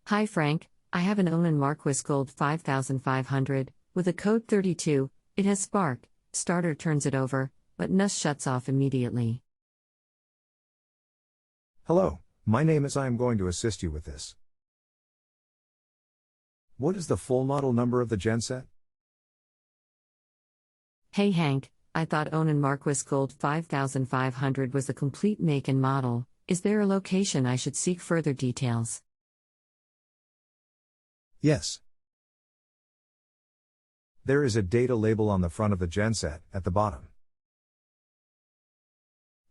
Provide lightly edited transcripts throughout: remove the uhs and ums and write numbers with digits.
Hi Frank, I have an Onan Marquis Gold 5500, with a code 32, it has spark, starter turns it over, but nust shuts off immediately. Hello, my name is I am going to assist you with this. What is the full model number of the genset? Hey Hank, I thought Onan Marquis Gold 5500 was the complete make and model. Is there a location I should seek further details? Yes. There is a data label on the front of the genset, at the bottom.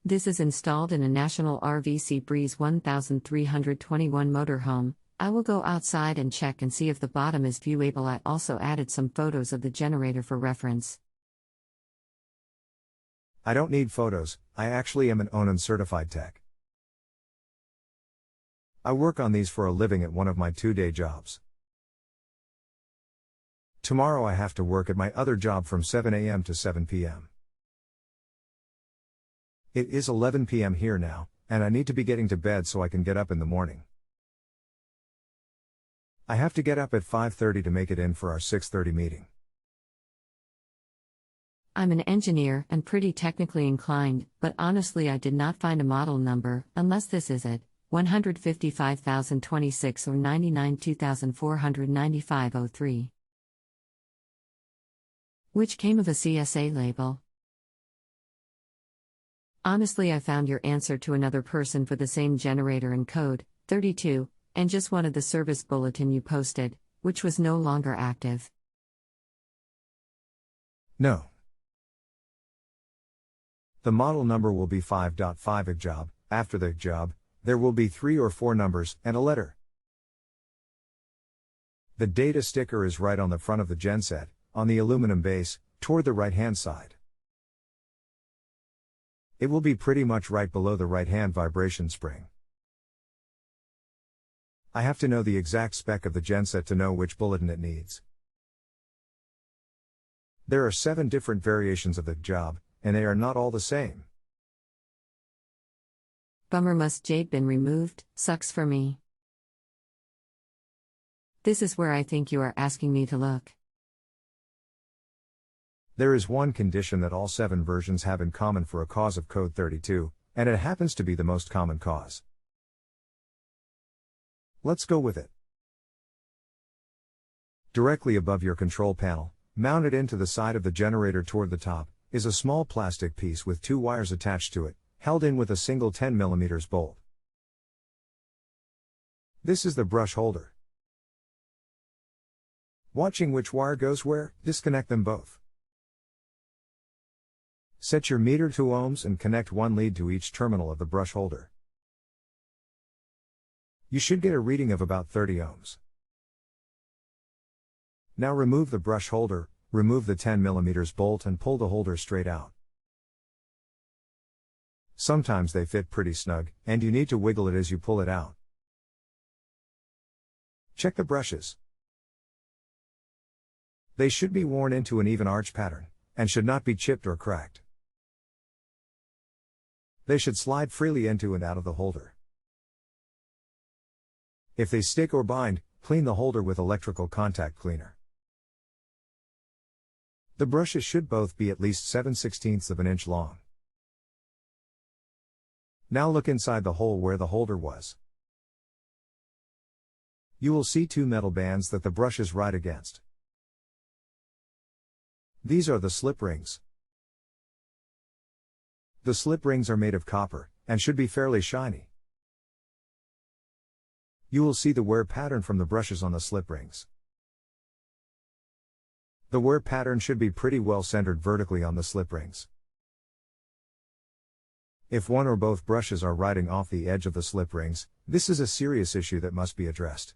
This is installed in a National RVC Breeze 1321 motorhome. I will go outside and check and see if the bottom is viewable. I also added some photos of the generator for reference. I don't need photos, I actually am an Onan certified tech. I work on these for a living at one of my 2-day jobs. Tomorrow I have to work at my other job from 7 a.m. to 7 p.m. It is 11 p.m. here now, and I need to be getting to bed so I can get up in the morning. I have to get up at 5:30 to make it in for our 6:30 meeting. I'm an engineer and pretty technically inclined, but honestly I did not find a model number, unless this is it, 155,026 or 99,2495.03. Which came of a CSA label. Honestly, I found your answer to another person for the same generator and code, 32, and just wanted the service bulletin you posted, which was no longer active. No. The model number will be 5.5 job. After the job, there will be 3 or 4 numbers and a letter. The data sticker is right on the front of the genset, on the aluminum base, toward the right-hand side. It will be pretty much right below the right-hand vibration spring. I have to know the exact spec of the genset to know which bulletin it needs. There are 7 different variations of the job, and they are not all the same. Bummer, must jade been removed, sucks for me. This is where I think you are asking me to look. There is one condition that all 7 versions have in common for a cause of code 32, and it happens to be the most common cause. Let's go with it. Directly above your control panel, mounted into the side of the generator toward the top, is a small plastic piece with 2 wires attached to it, held in with a single 10 mm bolt. This is the brush holder. Watching which wire goes where, disconnect them both. Set your meter to ohms and connect one lead to each terminal of the brush holder. You should get a reading of about 30 ohms. Now remove the brush holder, remove the 10 mm bolt and pull the holder straight out. Sometimes they fit pretty snug, and you need to wiggle it as you pull it out. Check the brushes. They should be worn into an even arch pattern, and should not be chipped or cracked. They should slide freely into and out of the holder. If they stick or bind, clean the holder with electrical contact cleaner. The brushes should both be at least 7/16 of an inch long. Now look inside the hole where the holder was. You will see 2 metal bands that the brushes ride against. These are the slip rings. The slip rings are made of copper, and should be fairly shiny. You will see the wear pattern from the brushes on the slip rings. The wear pattern should be pretty well centered vertically on the slip rings. If one or both brushes are riding off the edge of the slip rings, this is a serious issue that must be addressed.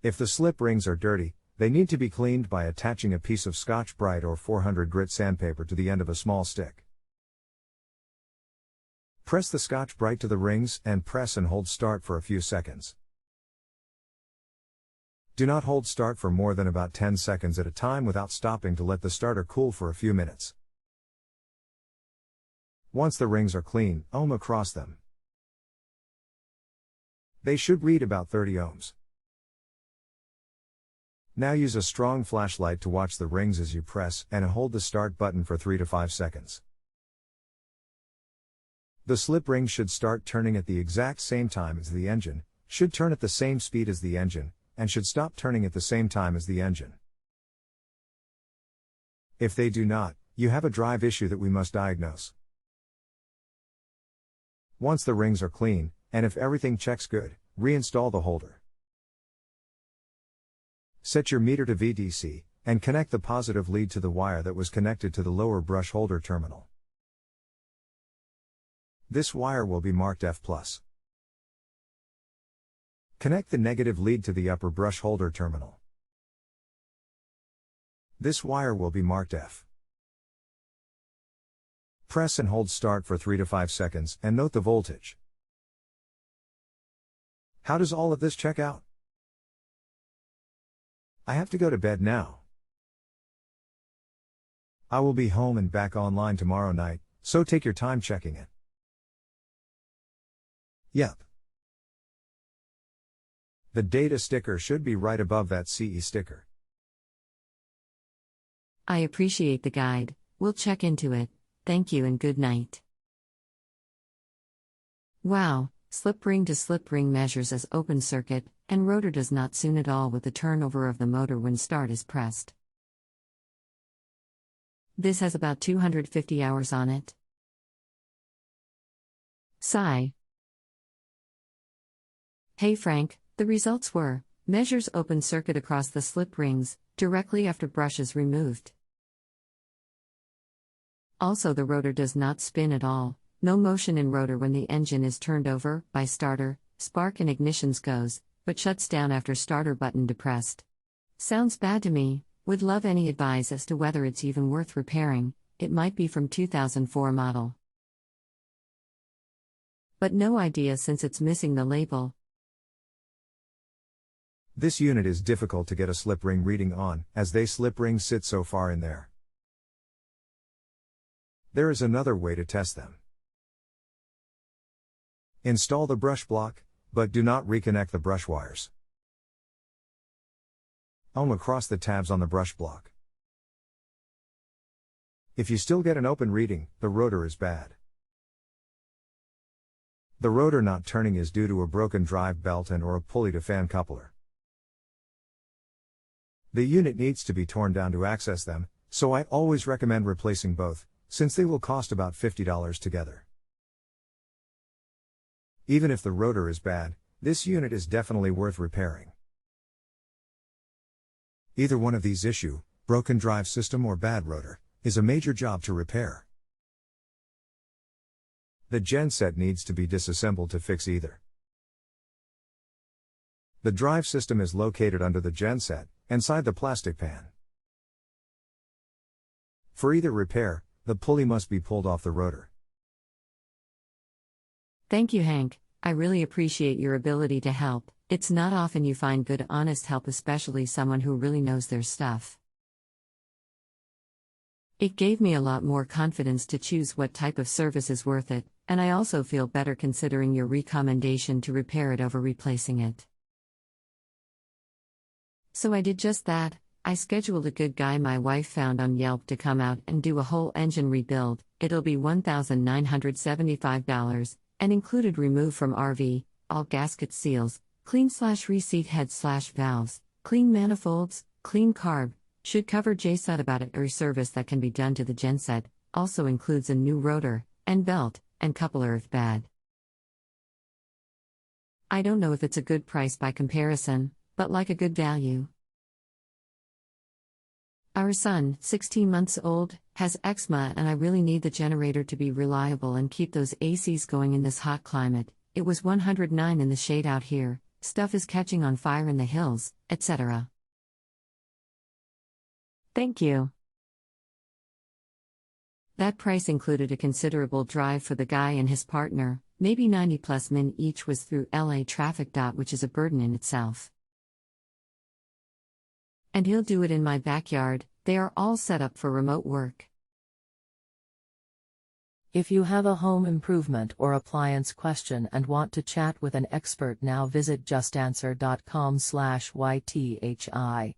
If the slip rings are dirty, they need to be cleaned by attaching a piece of Scotch-Brite or 400 grit sandpaper to the end of a small stick. Press the Scotch-Brite to the rings and press and hold start for a few seconds. Do not hold start for more than about 10 seconds at a time without stopping to let the starter cool for a few minutes. Once the rings are clean, ohm across them. They should read about 30 ohms. Now use a strong flashlight to watch the rings as you press and hold the start button for 3 to 5 seconds. The slip ring should start turning at the exact same time as the engine, should turn at the same speed as the engine, and should stop turning at the same time as the engine. If they do not, you have a drive issue that we must diagnose. Once the rings are clean, and if everything checks good, reinstall the holder. Set your meter to VDC, and connect the positive lead to the wire that was connected to the lower brush holder terminal. This wire will be marked F+. Connect the negative lead to the upper brush holder terminal. This wire will be marked F. Press and hold start for 3 to 5 seconds and note the voltage. How does all of this check out? I have to go to bed now. I will be home and back online tomorrow night, so take your time checking it. Yep. The data sticker should be right above that CE sticker. I appreciate the guide, we'll check into it, thank you and good night. Wow, slip ring to slip ring measures as open circuit, and rotor does not soon at all with the turnover of the motor when start is pressed. This has about 250 hours on it. Sigh. Hey Frank, the results were, measures open circuit across the slip rings, directly after brush is removed. Also the rotor does not spin at all, no motion in rotor when the engine is turned over, by starter, spark and ignitions goes, but shuts down after starter button depressed. Sounds bad to me, would love any advice as to whether it's even worth repairing, it might be from 2004 model. But no idea since it's missing the label. This unit is difficult to get a slip ring reading on, as they slip rings sit so far in there. There is another way to test them. Install the brush block, but do not reconnect the brush wires. Ohm across the tabs on the brush block. If you still get an open reading, the rotor is bad. The rotor not turning is due to a broken drive belt and or a pulley to fan coupler. The unit needs to be torn down to access them, so I always recommend replacing both, since they will cost about $50 together. Even if the rotor is bad, this unit is definitely worth repairing. Either one of these issue, broken drive system or bad rotor, is a major job to repair. The genset needs to be disassembled to fix either. The drive system is located under the genset, inside the plastic pan. For either repair, the pulley must be pulled off the rotor. Thank you, Hank. I really appreciate your ability to help. It's not often you find good, honest help, especially someone who really knows their stuff. It gave me a lot more confidence to choose what type of service is worth it, and I also feel better considering your recommendation to repair it over replacing it. So I did just that. I scheduled a good guy my wife found on Yelp to come out and do a whole engine rebuild. It'll be $1,975, and included remove from RV, all gasket seals, clean/reseat heads/valves, clean manifolds, clean carb, should cover JSUT about every service that can be done to the genset, also includes a new rotor, and belt, and coupler if bad. I don't know if it's a good price by comparison, but like a good value. Our son, 16 months old, has eczema and I really need the generator to be reliable and keep those ACs going in this hot climate. It was 109 in the shade out here, stuff is catching on fire in the hills, etc. Thank you. That price included a considerable drive for the guy and his partner, maybe 90 plus min each was through LA traffic. Which is a burden in itself. And he'll do it in my backyard, they are all set up for remote work. If you have a home improvement or appliance question and want to chat with an expert now, visit justanswer.com/ythi.